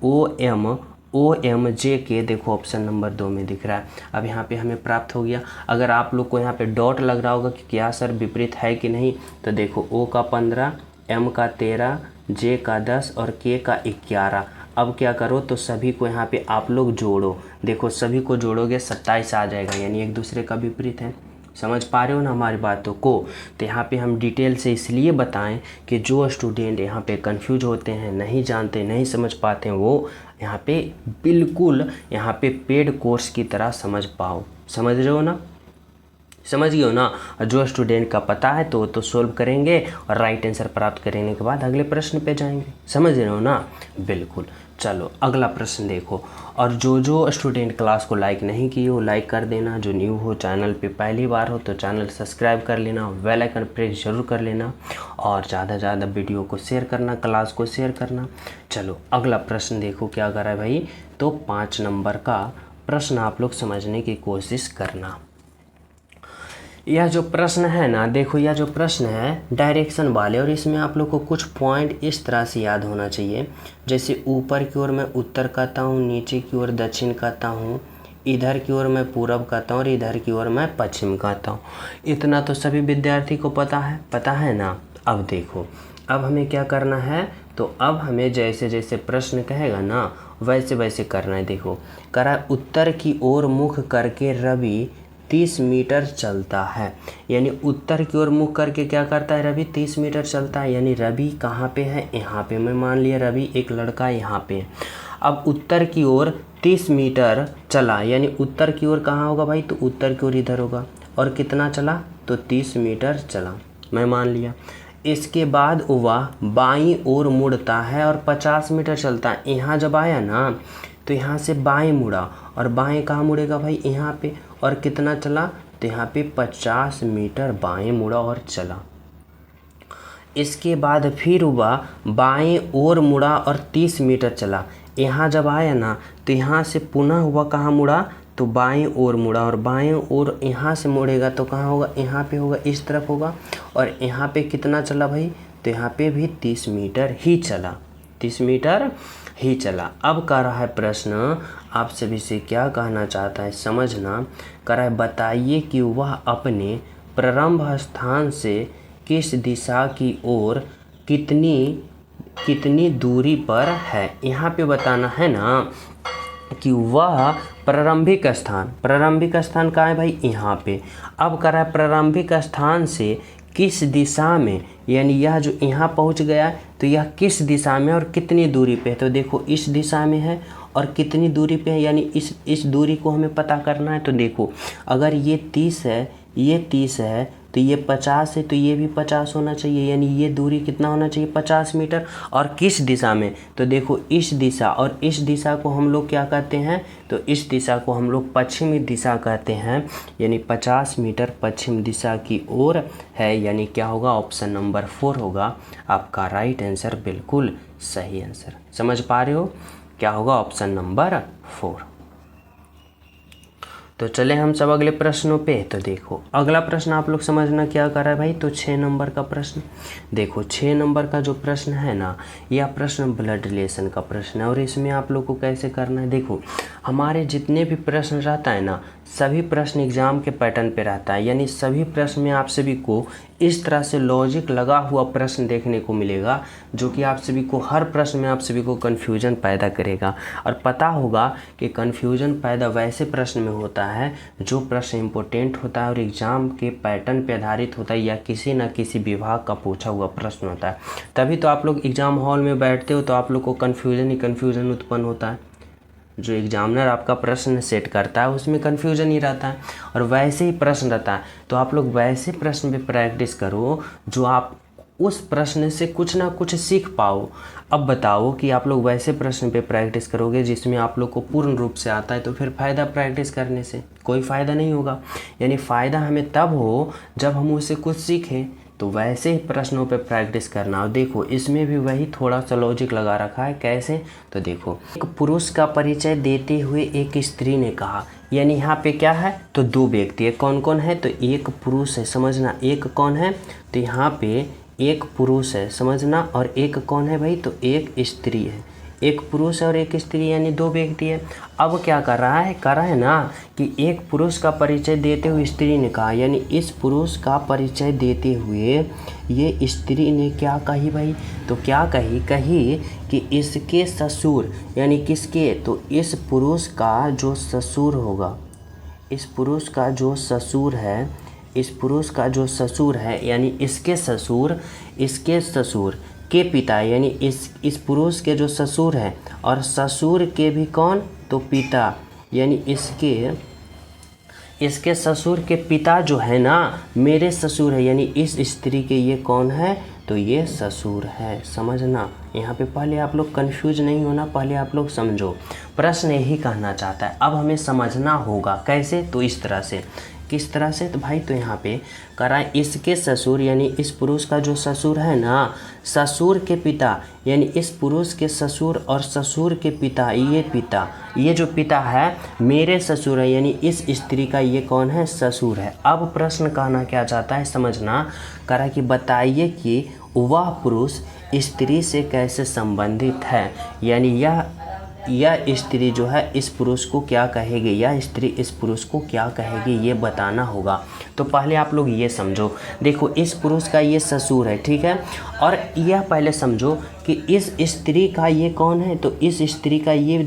OMJ के देखो ऑप्शन नंबर 2 में दिख रहा है। अब यहाँ पे हमें प्राप्त हो गया। अगर आप लोग को यहाँ पे डॉट लग रहा होगा कि क्या सर विपरीत है कि नहीं, तो देखो O का 15, M का 13, J का 10 और K का 11। अब क्या करो तो सभी को यहाँ पे आप लोग जोड़ो। देखो सभी को जोड़ोगे 27 आ जाएगा, यानी एक दूसरे का विपरीत है। समझ पा रहे हो ना हमारी बातों को। तो यहाँ पे हम डिटेल से इसलिए बताएं कि जो स्टूडेंट यहाँ पे कंफ्यूज होते हैं, नहीं जानते, नहीं समझ पाते हैं, वो यहाँ पे बिल्कुल यहाँ पे पेड कोर्स की तरह समझ पाओ। समझ रहे हो ना, समझ गए हो ना। और जो स्टूडेंट का पता है तो वो तो सोल्व करेंगे और राइट आंसर प्राप्त करने के बाद अगले प्रश्न पे जाएंगे। समझ रहे हो ना, बिल्कुल। चलो अगला प्रश्न देखो। और जो स्टूडेंट क्लास को लाइक नहीं किए हो लाइक कर देना, जो न्यू हो चैनल पे पहली बार हो तो चैनल सब्सक्राइब कर लेना, बेल आइकन प्रेस जरूर कर लेना और ज़्यादा से ज़्यादा वीडियो को शेयर करना, क्लास को शेयर करना। चलो अगला प्रश्न देखो क्या करा है भाई। तो 5 नंबर का प्रश्न आप लोग समझने की कोशिश करना। यह जो प्रश्न है ना, देखो यह जो प्रश्न है डायरेक्शन वाले, और इसमें आप लोग को कुछ पॉइंट इस तरह से याद होना चाहिए। जैसे ऊपर की ओर मैं उत्तर कहता हूँ, नीचे की ओर दक्षिण कहता हूँ, इधर की ओर मैं पूरब कहता हूँ और इधर की ओर मैं पश्चिम कहता हूँ। इतना तो सभी विद्यार्थी को पता है ना। अब देखो अब हमें क्या करना है, तो अब हमें जैसे जैसे प्रश्न कहेगा ना वैसे वैसे करना है। देखो करा उत्तर की ओर मुख करके रवि 30 मीटर चलता है, यानी उत्तर की ओर मुख करके क्या करता है रवि 30 मीटर चलता है। यानी रवि कहाँ पे है, यहाँ पे। मैं मान लिया रवि एक लड़का यहाँ पे है। अब उत्तर की ओर 30 मीटर चला, यानी उत्तर की ओर कहाँ होगा भाई, तो उत्तर की ओर इधर होगा। और कितना चला, तो 30 मीटर चला, मैं मान लिया। इसके बाद वह बाईं ओर मुड़ता है और 50 मीटर चलता है। यहाँ जब आया ना तो यहाँ से बाएं मुड़ा, और बाएं कहाँ मुड़ेगा भाई, यहाँ पे। और कितना चला, तो यहाँ पे 50 मीटर बाएं मुड़ा और चला। इसके बाद फिर वह बाएं ओर मुड़ा और 30 मीटर चला। यहाँ जब आया ना तो यहाँ से पुनः हुआ कहाँ मुड़ा, तो बाएं ओर मुड़ा, और बाएं ओर यहाँ से मुड़ेगा तो कहाँ होगा, यहाँ पे होगा, इस तरफ होगा। और यहाँ पे कितना चला भाई, तो यहाँ पे भी 30 मीटर ही चला, 30 मीटर ही चला। अब कर रहा है प्रश्न आप सभी से क्या कहना चाहता है समझना। कर रहा है बताइए कि वह अपने प्रारंभ स्थान से किस दिशा की ओर कितनी दूरी पर है। यहाँ पे बताना है ना कि वह प्रारंभिक स्थान कहाँ है भाई, यहाँ पे। अब कर रहा है प्रारंभिक स्थान से किस दिशा में, यानी यह जो यहाँ पहुँच गया तो यह किस दिशा में और कितनी दूरी पे है। तो देखो इस दिशा में है और कितनी दूरी पे है, यानी इस दूरी को हमें पता करना है। तो देखो अगर ये 30 है, ये 30 है, तो ये 50 है, तो ये भी 50 होना चाहिए, यानी ये दूरी कितना होना चाहिए, 50 मीटर। और किस दिशा में, तो देखो इस दिशा, और इस दिशा को हम लोग क्या कहते हैं, तो इस दिशा को हम लोग पश्चिमी दिशा कहते हैं, यानी 50 मीटर पश्चिम दिशा की ओर है। यानी क्या होगा, ऑप्शन नंबर 4 होगा आपका राइट आंसर, बिल्कुल सही आंसर। समझ पा रहे हो, क्या होगा ऑप्शन नंबर 4। तो चले हम सब अगले प्रश्नों पे। तो देखो अगला प्रश्न आप लोग समझना क्या कर रहा है भाई, तो 6 नंबर का प्रश्न। देखो 6 नंबर का जो प्रश्न है ना, यह प्रश्न ब्लड रिलेशन का प्रश्न है। और इसमें आप लोग को कैसे करना है, देखो हमारे जितने भी प्रश्न रहता है ना, सभी प्रश्न एग्जाम के पैटर्न पे रहता है। यानी सभी प्रश्न में आप सभी को इस तरह से लॉजिक लगा हुआ प्रश्न देखने को मिलेगा, जो कि आप सभी को हर प्रश्न में आप सभी को कन्फ्यूजन पैदा करेगा। और पता होगा कि कन्फ्यूजन पैदा वैसे प्रश्न में होता है जो प्रश्न इम्पोर्टेंट होता है और एग्जाम के पैटर्न पे आधारित होता है, या किसी न किसी विभाग का पूछा हुआ प्रश्न होता है। तभी तो आप लोग एग्जाम हॉल में बैठते हो तो आप लोग को कन्फ्यूजन उत्पन्न होता है। जो एग्जामिनर आपका प्रश्न सेट करता है उसमें कन्फ्यूजन ही रहता है, और वैसे ही प्रश्न रहता है। तो आप लोग वैसे प्रश्न पे प्रैक्टिस करो जो आप उस प्रश्न से कुछ ना कुछ सीख पाओ। अब बताओ कि आप लोग वैसे प्रश्न पे प्रैक्टिस करोगे जिसमें आप लोग को पूर्ण रूप से आता है, तो फिर फ़ायदा प्रैक्टिस करने से कोई फ़ायदा नहीं होगा। यानी फ़ायदा हमें तब हो जब हम उससे कुछ सीखें। तो वैसे ही प्रश्नों पे प्रैक्टिस करना। और देखो इसमें भी वही थोड़ा सा लॉजिक लगा रखा है। कैसे, तो देखो एक पुरुष का परिचय देते हुए एक स्त्री ने कहा, यानी यहाँ पे क्या है, तो 2 व्यक्ति है। कौन कौन है, तो एक पुरुष है, समझना। एक कौन है, तो यहाँ पे एक पुरुष है, समझना। और एक कौन है भाई, तो एक स्त्री है। एक पुरुष और एक स्त्री यानी दो व्यक्ति है। अब क्या कर रहा है ना कि एक पुरुष का परिचय देते हुए स्त्री ने कहा, यानी इस पुरुष का परिचय देते हुए ये स्त्री ने क्या कही भाई, तो क्या कही कि इसके ससुर, यानी किसके, तो इस पुरुष का जो ससुर होगा, इस पुरुष का जो ससुर है यानी इसके ससुर के पिता, यानी इस पुरुष के जो ससुर है और ससुर के भी कौन, तो पिता, यानी इसके ससुर के पिता जो है ना मेरे ससुर है, यानी इस स्त्री के ये कौन है, तो ये ससुर है। समझना, यहाँ पे पहले आप लोग कंफ्यूज नहीं होना, पहले आप लोग समझो। प्रश्न यही कहना चाहता है। अब हमें समझना होगा कैसे, तो इस तरह से। किस तरह से, तो भाई तो यहाँ पे करा इसके ससुर, यानी इस पुरुष का जो ससुर है ना, ससुर के पिता, यानी इस पुरुष के ससुर और ससुर के पिता, ये जो पिता है मेरे ससुर है, यानी इस स्त्री का ये कौन है, ससुर है। अब प्रश्न कहना क्या चाहता है, समझना, करा कि बताइए कि वह पुरुष स्त्री से कैसे संबंधित है, यानी यह स्त्री जो है इस पुरुष को क्या कहेगी, यह स्त्री इस पुरुष को क्या कहेगी, ये बताना होगा। तो पहले आप लोग ये समझो, देखो इस पुरुष का ये ससुर है, ठीक है, और यह पहले समझो कि इस स्त्री का ये कौन है, तो इस स्त्री का ये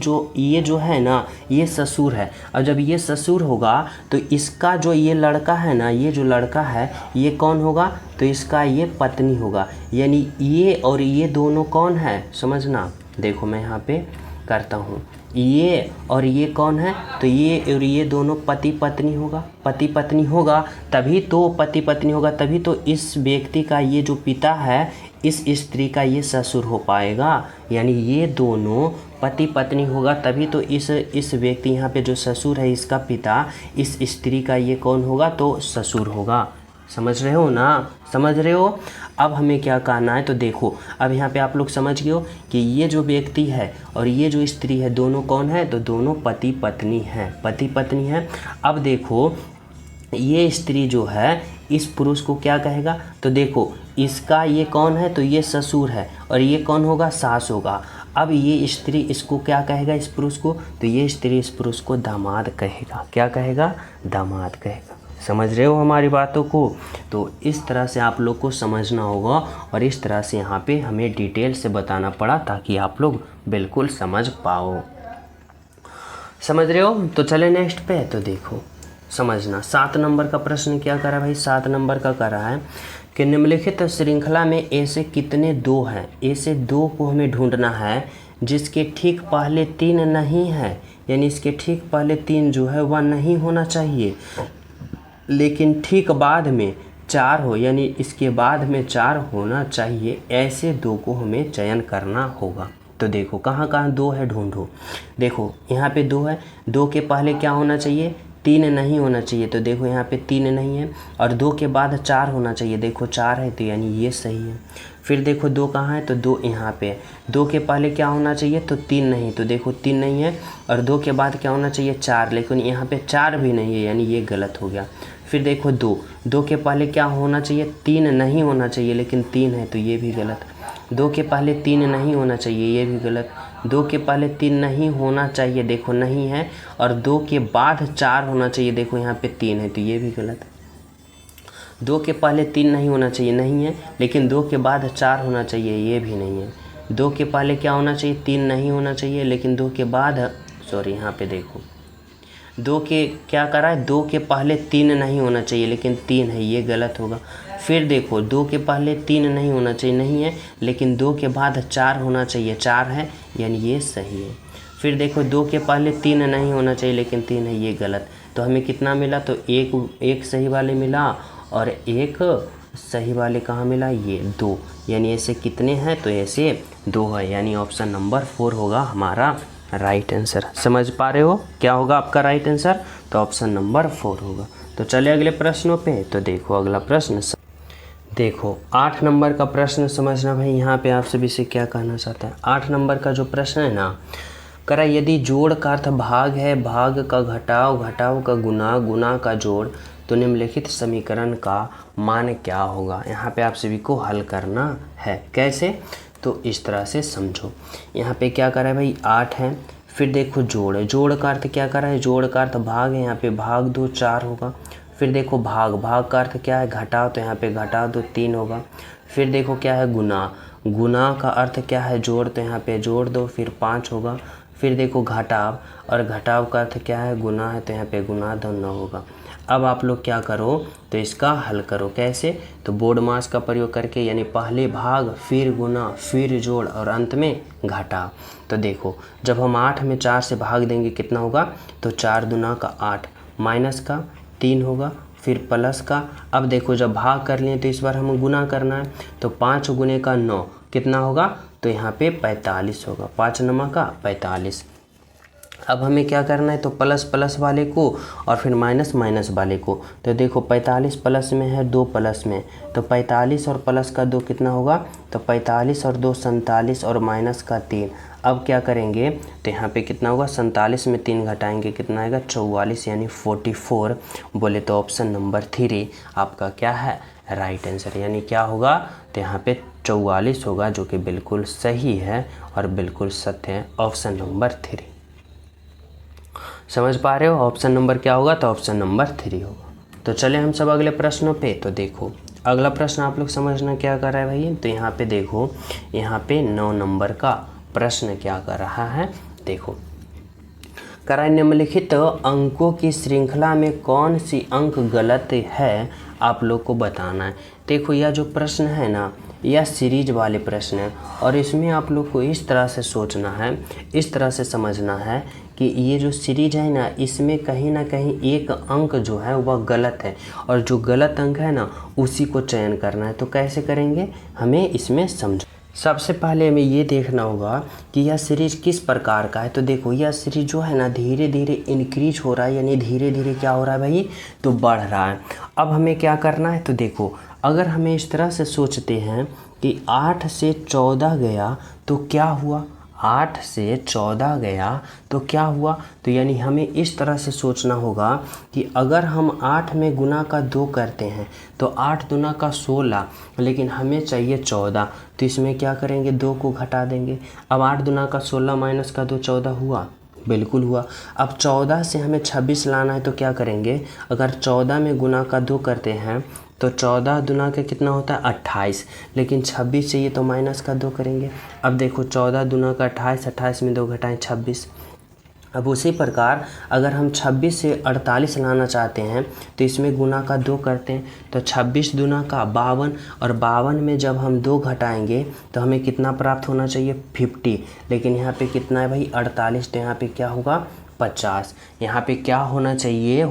जो है ना ये ससुर है। और जब ये ससुर होगा तो इसका जो ये लड़का है ना, ये जो लड़का है ये कौन होगा, तो इसका ये पत्नी होगा, यानी ये और ये दोनों कौन है, समझना। देखो मैं यहाँ पे करता हूँ, ये और ये कौन है, तो ये और ये दोनों पति पत्नी होगा, तभी तो पति पत्नी होगा, तभी तो इस व्यक्ति का ये जो पिता है इस स्त्री का ये ससुर हो पाएगा, यानी ये दोनों पति पत्नी होगा, तभी तो इस व्यक्ति यहाँ पे जो ससुर है इसका पिता, इस स्त्री का ये कौन होगा, तो ससुर होगा। समझ रहे हो ना, समझ रहे हो। अब हमें क्या कहना है, तो देखो अब यहाँ पे आप लोग समझ गए हो कि ये जो व्यक्ति है और ये जो स्त्री है दोनों कौन है, तो दोनों पति पत्नी हैं। अब देखो ये स्त्री जो है इस पुरुष को क्या कहेगा, तो देखो इसका ये कौन है, तो ये ससुर है, और ये कौन होगा, सास होगा। अब ये स्त्री इसको क्या कहेगा, इस पुरुष को, तो ये स्त्री इस पुरुष को दामाद कहेगा। क्या कहेगा, दामाद कहेगा। समझ रहे हो हमारी बातों को। तो इस तरह से आप लोग को समझना होगा, और इस तरह से यहाँ पे हमें डिटेल से बताना पड़ा ताकि आप लोग बिल्कुल समझ पाओ। समझ रहे हो। तो चले नेक्स्ट पे। तो देखो समझना, 7 नंबर का प्रश्न क्या करा भाई, 7 नंबर का करा है कि निम्नलिखित श्रृंखला में ऐसे कितने 2 हैं, ऐसे 2 को हमें ढूंढना है जिसके ठीक पहले 3 नहीं है, यानी इसके ठीक पहले 3 जो है वह नहीं होना चाहिए, लेकिन ठीक बाद में 4 हो, यानी इसके बाद में 4 होना चाहिए। ऐसे 2 को हमें चयन करना होगा। तो देखो कहाँ कहाँ 2 है, ढूंढो। देखो यहाँ पे 2 है, 2 के पहले क्या होना चाहिए, 3 नहीं होना चाहिए। तो देखो यहाँ पे 3 नहीं है, और 2 के बाद 4 होना चाहिए। देखो 4 है, तो यानी ये सही है। फिर देखो 2 कहाँ है, तो 2 यहाँ पे है। 2 के पहले क्या होना चाहिए, तो 3 नहीं, तो देखो 3 नहीं है, और 2 के बाद क्या होना चाहिए, 4, लेकिन यहाँ पे 4 भी नहीं है, यानी ये गलत हो गया। फिर देखो 2 के पहले क्या होना चाहिए, 3 नहीं होना चाहिए, लेकिन 3 है, तो ये भी गलत। 2 के पहले 3 नहीं होना चाहिए, ये भी गलत। 2 के पहले 3 नहीं होना चाहिए, देखो नहीं है, और 2 के बाद 4 होना चाहिए, देखो यहाँ पे 3 है, तो ये भी गलत। 2 के पहले 3 नहीं होना चाहिए, नहीं है, लेकिन 2 के बाद 4 होना चाहिए, ये भी नहीं है। 2 के पहले क्या होना चाहिए, 3 नहीं होना चाहिए, लेकिन 2 के बाद, सॉरी यहाँ पे देखो 2 के क्या करा है, 2 के पहले 3 नहीं होना चाहिए, लेकिन 3 है, ये गलत होगा। फिर देखो 2 के पहले 3 नहीं होना चाहिए, नहीं है, लेकिन 2 के बाद 4 होना चाहिए, 4 है, यानी ये सही है। फिर देखो 2 के पहले 3 नहीं होना चाहिए, लेकिन 3 है, ये गलत। तो हमें कितना मिला, तो एक सही वाले मिला, और एक सही वाले कहाँ मिला, ये 2, यानी ऐसे कितने हैं, तो ऐसे 2 है, यानी ऑप्शन नंबर 4 होगा हमारा राइट आंसर। समझ पा रहे हो क्या होगा आपका राइट आंसर, तो ऑप्शन नंबर 4 होगा। तो चले अगले प्रश्नों पे। तो देखो अगला प्रश्न, देखो 8 नंबर का प्रश्न समझना भाई। यहाँ पे आप सभी से क्या कहना चाहता है, 8 नंबर का जो प्रश्न है ना, करा यदि जोड़ का अर्थ भाग है, भाग का घटाव, घटाव का गुना, गुना का जोड़, तो निम्नलिखित समीकरण का मान क्या होगा। यहाँ पे आप सभी को हल करना है। कैसे, तो इस तरह से समझो। यहाँ पे क्या करा है भाई 8 है, फिर देखो जोड़ है, जोड़ का अर्थ क्या करा है, जोड़ का अर्थ भाग है, यहाँ पे भाग 2 4 होगा। फिर देखो भाग, भाग का अर्थ क्या है घटाव, तो यहाँ पे घटाव 2 3 होगा। फिर देखो क्या है गुना, गुना का अर्थ क्या है जोड़, तो यहाँ पे जोड़ 2 फिर 5 होगा। फिर देखो घटाव, और घटाव का अर्थ क्या है गुना है, तो यहाँ पे गुना 2 9 होगा। अब आप लोग क्या करो, तो इसका हल करो। कैसे, तो बोर्ड मास का प्रयोग करके, यानी पहले भाग फिर गुना फिर जोड़ और अंत में घटाव। तो देखो जब हम 8 में 4 से भाग देंगे कितना होगा, तो 4 दूना का 8, माइनस का 3 होगा, फिर प्लस का। अब देखो जब भाग कर लिए तो इस बार हमें गुना करना है, तो 5 गुने का 9 कितना होगा, तो यहाँ पे 45 होगा, 5 नमा का 45। अब हमें क्या करना है, तो प्लस प्लस वाले को और फिर माइनस माइनस वाले को। तो देखो 45 प्लस में है 2 प्लस में, तो 45 और प्लस का 2 कितना होगा, तो 45 और 2 47 और माइनस का 3। अब क्या करेंगे, तो यहाँ पे कितना होगा, 47 में 3 घटाएंगे कितना आएगा 44 यानी 44। बोले तो ऑप्शन नंबर 3 आपका क्या है राइट आंसर, यानी क्या होगा, तो यहाँ पे 44 होगा, जो कि बिल्कुल सही है और बिल्कुल सत्य है, ऑप्शन नंबर 3। समझ पा रहे हो, ऑप्शन नंबर क्या होगा, तो ऑप्शन नंबर 3 होगा। तो चले हम सब अगले प्रश्नों पे। तो देखो अगला प्रश्न आप लोग समझना क्या कर रहा है भाई, तो यहाँ पे देखो, यहाँ पे 9 नंबर का प्रश्न क्या कर रहा है, देखो करा निम्नलिखित अंकों की श्रृंखला में कौन सी अंक गलत है, आप लोग को बताना है। देखो यह जो प्रश्न है ना, यह सीरीज वाले प्रश्न है, और इसमें आप लोग को इस तरह से सोचना है, इस तरह से समझना है कि ये जो सीरीज है ना, इसमें कहीं ना कहीं एक अंक जो है वह गलत है, और जो गलत अंक है ना उसी को चयन करना है। तो कैसे करेंगे, हमें इसमें समझो। सबसे पहले हमें ये देखना होगा कि यह सीरीज किस प्रकार का है। तो देखो यह सीरीज जो है ना धीरे धीरे इंक्रीज हो रहा है, यानी धीरे धीरे क्या हो रहा है भाई, तो बढ़ रहा है। अब हमें क्या करना है, तो देखो अगर हमें इस तरह से सोचते हैं कि 8 से 14 गया तो क्या हुआ, 8 से 14 गया तो क्या हुआ, तो यानी हमें इस तरह से सोचना होगा कि अगर हम 8 में गुना का 2 करते हैं तो 8 दूना का 16, लेकिन हमें चाहिए 14, तो इसमें क्या करेंगे 2 को घटा देंगे। अब 8 दूना का 16 माइनस का 2 14 हुआ, बिल्कुल हुआ। अब 14 से हमें 26 लाना है, तो क्या करेंगे, अगर 14 में गुना का 2 करते हैं तो 14 दूना का कितना होता है 28, लेकिन 26 चाहिए तो माइनस का 2 करेंगे। अब देखो 14 दूना का 28, 28 में 2 घटाएं 26। अब उसी प्रकार अगर हम 26 से 48 लाना चाहते हैं तो इसमें गुना का 2 करते हैं, तो 26 दूना का 52, और 52 में जब हम 2 घटाएंगे तो हमें कितना प्राप्त होना चाहिए 50, लेकिन यहाँ पे कितना है भाई 48, तो यहाँ पे क्या होगा 50। यहाँ पे क्या होना चाहिए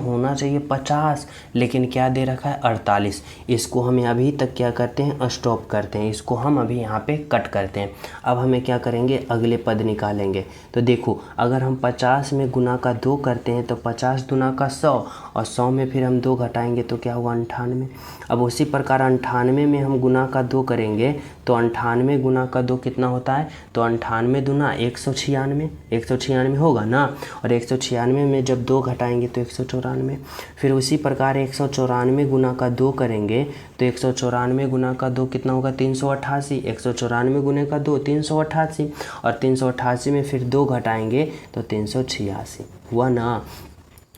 50, लेकिन क्या दे रखा है 48। इसको हमें अभी तक क्या करते हैं स्टॉप करते हैं, इसको हम अभी यहाँ पे कट करते हैं। अब हमें क्या करेंगे अगले पद निकालेंगे। तो देखो अगर हम 50 में गुना का 2 करते हैं तो 50 दूना का 100, और 100 में फिर हम 2 घटाएंगे तो क्या हुआ 98। अब उसी प्रकार 98 में हम गुना का 2 करेंगे तो 98 गुना का 2 कितना होता है, तो 98 दूना 196, 196 होगा ना, और 196 में जब 2 घटाएंगे तो 194। फिर उसी प्रकार 194 गुना का 2 करेंगे तो 194 गुना का 2 कितना होगा 388, 194 गुने का 2 388, और 388 में फिर 2 घटाएंगे तो 386 हुआ ना।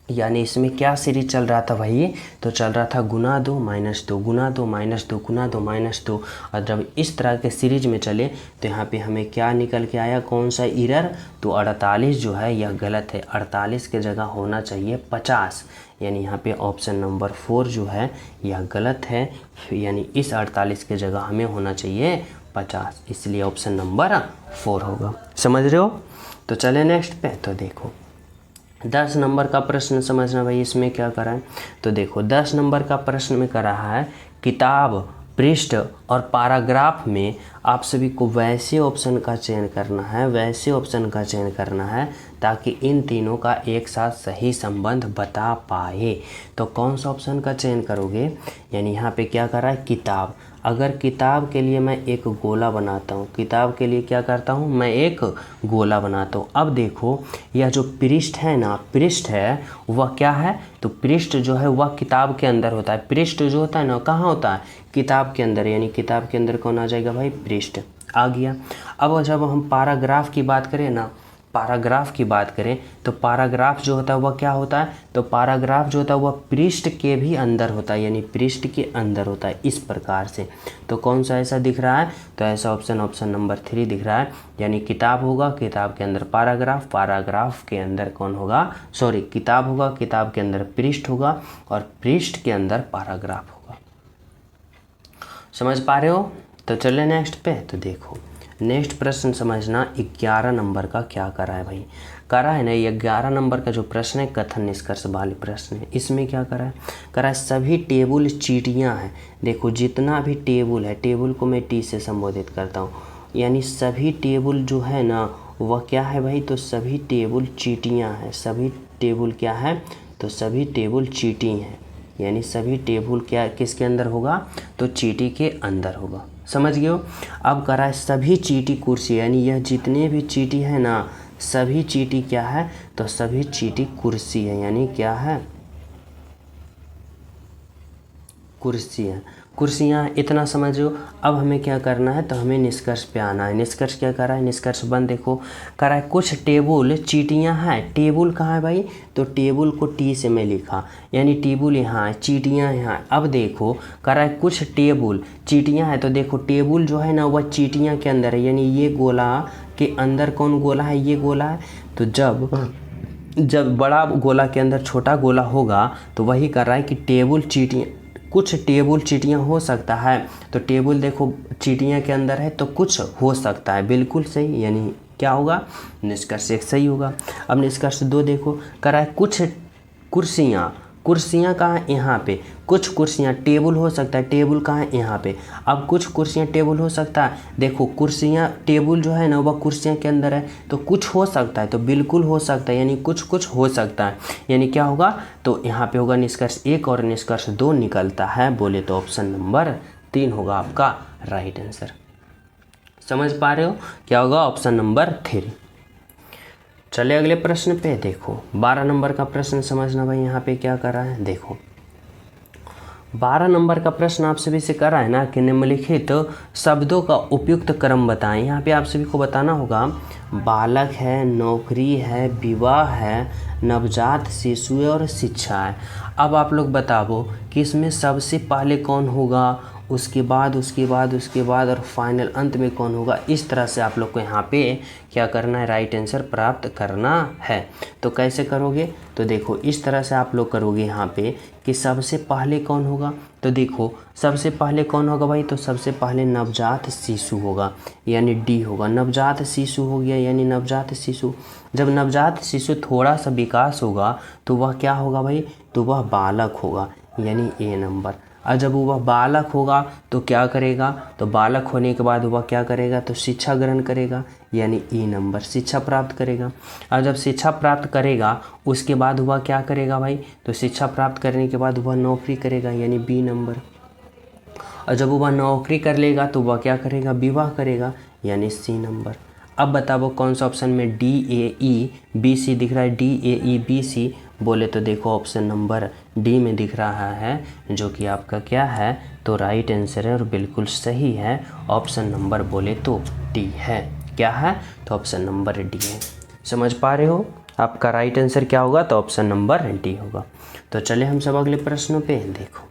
यानी इसमें क्या सीरीज चल रहा था भाई, तो चल रहा था गुना 2 माइनस 2 गुना 2 माइनस 2 गुना 2 माइनस 2। और जब इस तरह के सीरीज में चले तो यहाँ पे हमें क्या निकल के आया, कौन सा एरर, तो 48 जो है यह गलत है, 48 के जगह होना चाहिए 50, यानी यहाँ पे ऑप्शन नंबर 4 जो है यह गलत है, यानी इस 48 के जगह हमें होना चाहिए 50, इसलिए ऑप्शन नंबर 4 होगा। समझ रहे हो। तो चले नेक्स्ट पे। तो देखो 10 नंबर का प्रश्न समझना भाई, इसमें क्या करा है, तो देखो 10 नंबर का प्रश्न में कर रहा है किताब, पृष्ठ और पैराग्राफ में आप सभी को वैसे ऑप्शन का चयन करना है, वैसे ऑप्शन का चयन करना है ताकि इन तीनों का एक साथ सही संबंध बता पाए। तो कौन सा ऑप्शन का चयन करोगे, यानी यहाँ पे क्या कर रहा है किताब। अगर किताब के लिए मैं एक गोला बनाता हूँ, किताब के लिए क्या करता हूँ मैं एक गोला बनाता हूँ। अब देखो यह जो पृष्ठ है ना, पृष्ठ है वह क्या है, तो पृष्ठ जो है वह किताब के अंदर होता है। पृष्ठ जो होता है ना कहाँ होता है, किताब के अंदर, यानी किताब के अंदर कौन आ जाएगा भाई पृष्ठ। आ गया। अब जब हम पैराग्राफ की बात करें ना, पैराग्राफ की बात करें तो पैराग्राफ जो होता है वह क्या होता है, तो पैराग्राफ जो होता है वह पृष्ठ के भी अंदर होता है, यानी पृष्ठ के अंदर होता है इस प्रकार से। तो कौन सा ऐसा दिख रहा है, तो ऐसा ऑप्शन नंबर 3 दिख रहा है, यानी किताब होगा, किताब के अंदर पैराग्राफ, पैराग्राफ के अंदर कौन होगा, सॉरी किताब होगा, किताब के अंदर पृष्ठ होगा और पृष्ठ के अंदर पैराग्राफ होगा। समझ पा रहे हो? तो चले नेक्स्ट पे। तो देखो नेक्स्ट प्रश्न समझना, 11 नंबर का क्या करा है भाई, करा है ना, ये 11 नंबर का जो प्रश्न है कथन निष्कर्ष वाले प्रश्न है, इसमें क्या करा है, करा है सभी टेबल चीटियां हैं। देखो जितना भी टेबल है, टेबल को मैं टी से संबोधित करता हूँ, यानी सभी टेबल जो है ना वह क्या है भाई, तो सभी टेबल चीटियां हैं। सभी टेबल क्या है, तो सभी टेबल चीटी हैं, यानी सभी टेबल क्या किसके अंदर होगा, तो चीटी के अंदर होगा। समझ गए हो? अब करा है सभी चीटी कुर्सी, यानी यह जितने भी चीटी है ना सभी चीटी क्या है, तो सभी चीटी कुर्सी है, यानी क्या है, कुर्सी है, कुर्सियाँ, इतना समझो। अब हमें क्या करना है, तो हमें निष्कर्ष पे आना है। निष्कर्ष क्या करा है, निष्कर्ष 1 देखो करा है कुछ टेबल चीटियाँ हैं। टेबल कहाँ है भाई, तो टेबल को टी से मैं लिखा, यानी टेबल यहाँ है, चीटियाँ यहाँ। अब देखो करा है कुछ टेबल चीटियाँ हैं, तो देखो टेबल जो है ना वह चीटियाँ के अंदर है, यानी ये गोला के अंदर कौन गोला है, ये गोला है। तो जब बड़ा गोला के अंदर छोटा गोला होगा तो वही कर रहा है कि टेबल चीटियाँ, कुछ टेबल चीटियाँ हो सकता है, तो टेबल देखो चीटियाँ के अंदर है तो कुछ हो सकता है, बिल्कुल सही, यानी क्या होगा, निष्कर्ष 1 सही होगा। अब निष्कर्ष 2 देखो करा है कुछ कुर्सियाँ, कुर्सियाँ कहाँ, यहाँ पे कुछ कुर्सियाँ, टेबल हो सकता है, टेबल कहाँ है, यहाँ पे। अब कुछ कुर्सियाँ टेबल हो सकता है, देखो कुर्सियाँ टेबल जो है ना वह कुर्सियाँ के अंदर है, तो कुछ हो सकता है, तो बिल्कुल हो सकता है, यानी कुछ कुछ हो सकता है, यानी क्या होगा, तो यहाँ पे होगा निष्कर्ष 1 और निष्कर्ष 2 निकलता है, बोले तो ऑप्शन नंबर 3 होगा आपका राइट आंसर। समझ पा रहे हो, क्या होगा, ऑप्शन नंबर 3। चले अगले प्रश्न पे। देखो 12 नंबर का प्रश्न समझना भाई, यहाँ पे क्या करा है, देखो 12 नंबर का प्रश्न आप सभी से करा है ना कि निम्नलिखित शब्दों का उपयुक्त क्रम बताएं। यहाँ पे आप सभी को बताना होगा बालक है, नौकरी है, विवाह है, नवजात शिशु है और शिक्षा है। अब आप लोग बताओ कि इसमें सबसे पहले कौन होगा, उसके बाद और फाइनल अंत में कौन होगा। इस तरह से आप लोग को यहाँ पे क्या करना है, राइट आंसर प्राप्त करना है। तो कैसे करोगे, तो देखो इस तरह से आप लोग करोगे यहाँ पे कि सबसे पहले कौन होगा, तो देखो सबसे पहले कौन होगा भाई, तो सबसे पहले नवजात शिशु होगा, यानी डी होगा। नवजात शिशु हो गया, यानी नवजात शिशु, जब नवजात शिशु थोड़ा सा विकास होगा तो वह क्या होगा भाई, तो वह बालक होगा, यानी ए नंबर। और जब वह बालक होगा तो क्या करेगा, तो बालक होने के बाद वह क्या करेगा, तो शिक्षा ग्रहण करेगा, यानी ई नंबर, शिक्षा प्राप्त करेगा। और जब शिक्षा प्राप्त करेगा उसके बाद वह क्या करेगा भाई, तो शिक्षा प्राप्त करने के बाद वह नौकरी करेगा, यानी बी नंबर। और जब वह नौकरी कर लेगा तो वह क्या करेगा, विवाह करेगा, यानी सी नंबर। अब बताओ कौन सा ऑप्शन में D A E B C दिख रहा है, D A E B C बोले तो देखो ऑप्शन नंबर डी में दिख रहा है, जो कि आपका क्या है, तो राइट आंसर है और बिल्कुल सही है। ऑप्शन नंबर बोले तो डी है, क्या है, तो ऑप्शन नंबर डी है। समझ पा रहे हो, आपका राइट आंसर क्या होगा, तो ऑप्शन नंबर डी होगा। तो चले हम सब अगले प्रश्नों पे। देखो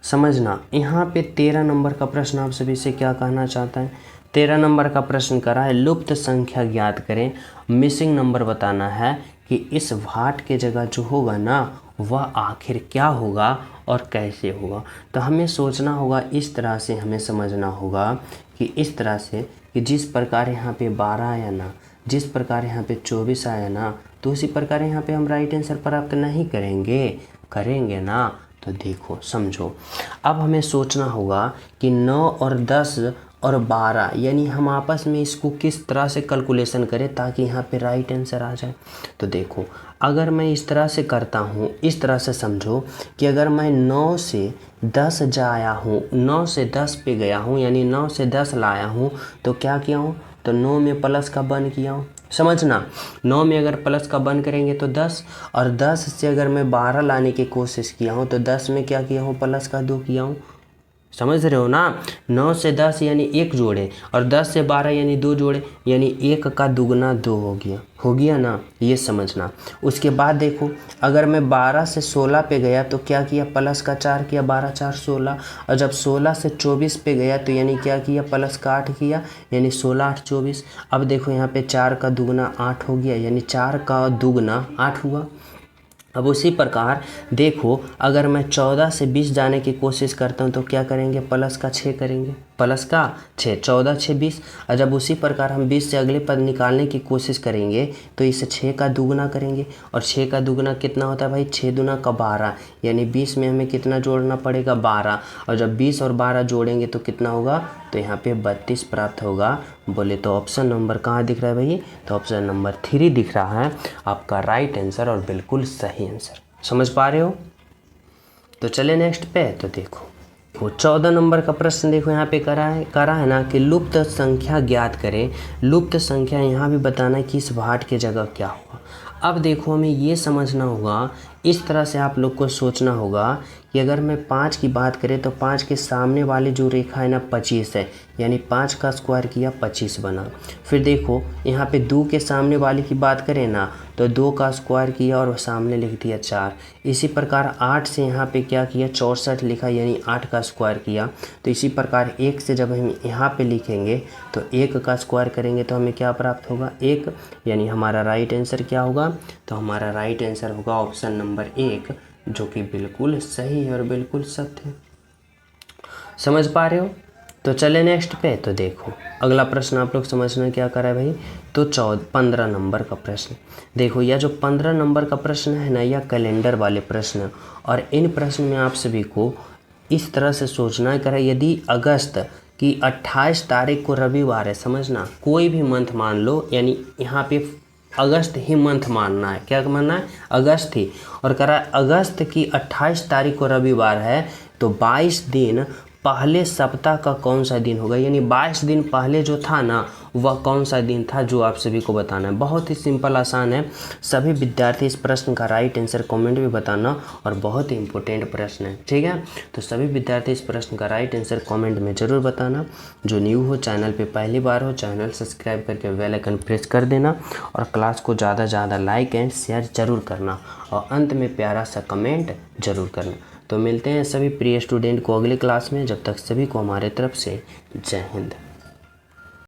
समझना, यहाँ पे 13 नंबर का प्रश्न आप सभी से क्या कहना चाहता है। 13 नंबर का प्रश्न करा है लुप्त संख्या ज्ञात करें, मिसिंग नंबर बताना है कि इस भाट के जगह जो होगा ना वह आखिर क्या होगा और कैसे होगा। तो हमें सोचना होगा, इस तरह से हमें समझना होगा कि इस तरह से कि जिस प्रकार यहाँ पे 12 आया ना, जिस प्रकार यहाँ पे 24 आया ना, तो उसी प्रकार यहाँ पे हम राइट आंसर प्राप्त नहीं करेंगे ना। तो देखो समझो, अब हमें सोचना होगा कि 9 और 10 और 12, यानी हम आपस में इसको किस तरह से कैलकुलेशन करें ताकि यहाँ पे राइट आंसर आ जाए। तो देखो अगर मैं इस तरह से करता हूँ, इस तरह से समझो कि अगर मैं 9 से 10 जाया हूँ, 9 से 10 पे गया हूँ, यानी 9 से 10 लाया हूँ, तो क्या किया हूँ, तो 9 में प्लस का 1 किया हूँ। समझना, 9 में अगर प्लस का 1 करेंगे तो 10, और 10 से अगर मैं 12 लाने की कोशिश किया हूँ तो 10 में क्या किया हूँ, प्लस का 2 किया हूँ। समझ रहे हो ना। 9 से 10 यानी 1 जोड़े और 10 से 12 यानी 2 जोड़े, यानी 1 का दुगना 2 हो गया ना, ये समझना। उसके बाद देखो अगर मैं 12 से 16 पे गया तो क्या किया, प्लस का 4 किया, 12 4 16। और जब 16 से 24 पे गया तो यानी क्या किया, प्लस का 8 किया, यानी 16 8 24। अब देखो यहाँ पे 4 का दुगना 8 हो गया, यानी 4 का दुगना 8 हुआ। अब उसी प्रकार देखो अगर मैं 14 से 20 जाने की कोशिश करता हूँ तो क्या करेंगे, प्लस का 6 करेंगे, प्लस का 6, 14 6 20। और जब उसी प्रकार हम 20 से अगले पद निकालने की कोशिश करेंगे तो इसे 6 का दुगना करेंगे, और 6 का दुगना कितना होता है भाई, 6 दूना का 12, यानी 20 में हमें कितना जोड़ना पड़ेगा, 12। और जब 20 और 12 जोड़ेंगे तो कितना होगा, तो यहाँ पे 32 प्राप्त होगा। बोले तो ऑप्शन नंबर कहाँ दिख रहा है भाई, तो ऑप्शन नंबर 3 दिख रहा है आपका राइट आंसर और बिल्कुल सही आंसर। समझ पा रहे हो। तो चले नेक्स्ट पे। तो देखो 14 नंबर का प्रश्न देखो यहाँ पे करा है ना कि लुप्त संख्या ज्ञात करें। लुप्त संख्या यहाँ भी बताना है कि इस भाट के जगह क्या होगा। अब देखो हमें ये समझना होगा, इस तरह से आप लोग को सोचना होगा कि अगर मैं 5 की बात करें तो 5 के सामने वाली जो रेखा है ना 25 है, यानी 5 का स्क्वायर किया 25 बना। फिर देखो यहाँ पे 2 के सामने वाली की बात करें ना तो 2 का स्क्वायर किया और सामने लिख दिया 4। इसी प्रकार 8 से यहाँ पे क्या किया, 64 लिखा, यानी 8 का स्क्वायर किया। तो इसी प्रकार 1 से जब हम यहाँ पे लिखेंगे तो 1 का स्क्वायर करेंगे तो हमें क्या प्राप्त होगा, 1, यानी हमारा राइट आंसर क्या होगा, तो हमारा राइट आंसर होगा ऑप्शन नंबर 1, जो कि बिल्कुल सही है और बिल्कुल सत्य है। समझ पा रहे हो। तो चले नेक्स्ट पे। तो देखो अगला प्रश्न आप लोग समझना क्या करा है भाई, तो 15 नंबर का प्रश्न। देखो यह जो 15 नंबर का प्रश्न है ना, यह कैलेंडर वाले प्रश्न है, और इन प्रश्न में आप सभी को इस तरह से सोचना करा, यदि अगस्त की 28 तारीख को रविवार है, समझना कोई भी मंथ मान लो, यानी यहाँ पे अगस्त ही मंथ मानना है, क्या मानना है, अगस्त ही। और करा अगस्त की 28 तारीख को रविवार है तो 22 दिन पहले सप्ताह का कौन सा दिन होगा, यानी 22 दिन पहले जो था ना वह कौन सा दिन था, जो आप सभी को बताना है। बहुत ही सिंपल आसान है। सभी विद्यार्थी इस प्रश्न का राइट आंसर कमेंट में बताना, और बहुत ही इंपॉर्टेंट प्रश्न है, ठीक है। तो सभी विद्यार्थी इस प्रश्न का राइट आंसर कमेंट में ज़रूर बताना। जो न्यू हो, चैनल पे पहली बार हो, चैनल सब्सक्राइब करके बेल आइकन प्रेस कर देना, और क्लास को ज़्यादा से ज़्यादा लाइक एंड शेयर ज़रूर करना, और अंत में प्यारा सा कमेंट ज़रूर करना। तो मिलते हैं सभी प्रिय स्टूडेंट को अगली क्लास में। जब तक सभी को हमारे तरफ से जय हिंद।